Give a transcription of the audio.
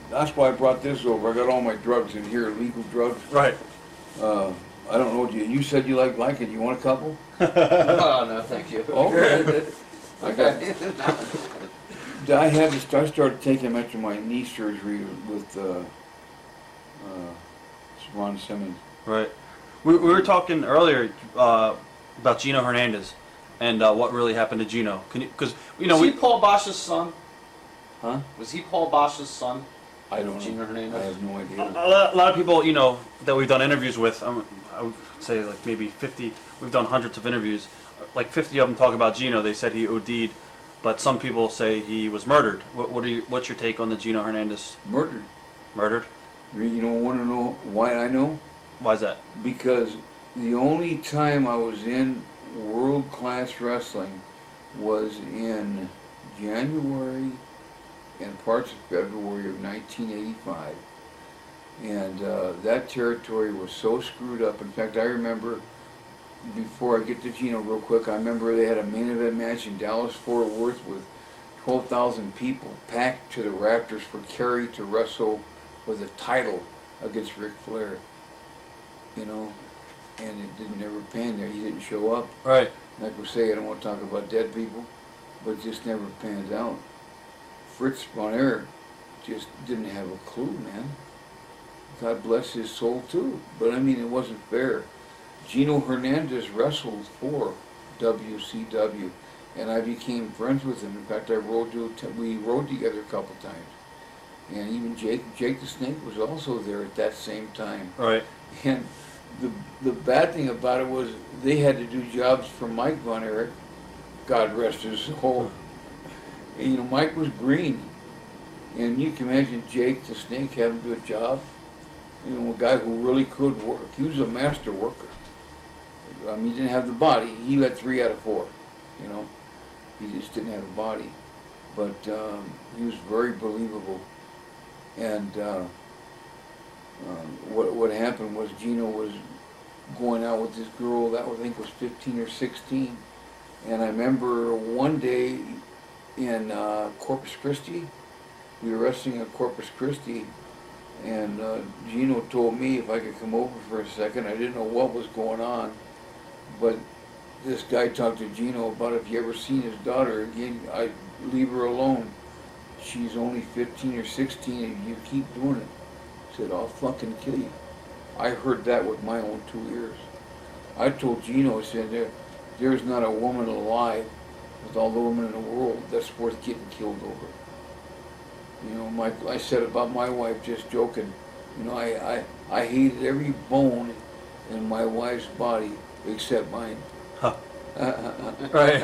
that's why I brought this over. I got all my drugs in here, legal drugs. Right. I don't know what you said you like blankets. You want a couple? Oh, no, thank you. Okay. I started taking them after my knee surgery with Ron Simmons. Right. We were talking earlier about Gino Hernandez and what really happened to Gino. Was he Paul Bosch's son? Huh? Was he Paul Bosch's son? I don't know. Gino Hernandez? I have no idea. A lot of people, that we've done interviews with, I would say like maybe 50, we've done hundreds of interviews, like 50 of them talk about Gino. They said he OD'd, but some people say he was murdered. What's your take on the Gino Hernandez? Murdered. Murdered? Want to know why I know? Why is that? Because the only time I was in world-class wrestling was in January and parts of February of 1985. And that territory was so screwed up. In fact, I remember, before I get to Gino real quick, I remember they had a main event match in Dallas-Fort Worth with 12,000 people packed to the rafters for Kerry to wrestle with a title against Ric Flair. And it didn't ever pan there. He didn't show up. Right. Like we say, I don't want to talk about dead people, but it just never pans out. Fritz Von Erich just didn't have a clue, man. God bless his soul too. But I mean, it wasn't fair. Gino Hernandez wrestled for WCW, and I became friends with him. In fact, we rode together a couple times. And even Jake the Snake was also there at that same time. Right. And the bad thing about it was they had to do jobs for Mike Von Erich, God rest his soul. And, Mike was green. And you can imagine Jake the Snake having to do a job. A guy who really could work. He was a master worker. He didn't have the body. He had 3 out of 4. He just didn't have a body. But he was very believable. And what happened was Gino was going out with this girl that I think was 15 or 16. And I remember one day in Corpus Christi, we were wrestling at Corpus Christi, and Gino told me if I could come over for a second. I didn't know what was going on, but this guy talked to Gino about if you ever seen his daughter again, I'd leave her alone. She's only 15 or 16 and you keep doing it. He said, I'll fucking kill you. I heard that with my own 2 ears. I told Gino, I said, there's not a woman alive with all the women in the world that's worth getting killed over. I said about my wife, just joking, I hated every bone in my wife's body except mine. Huh. Right.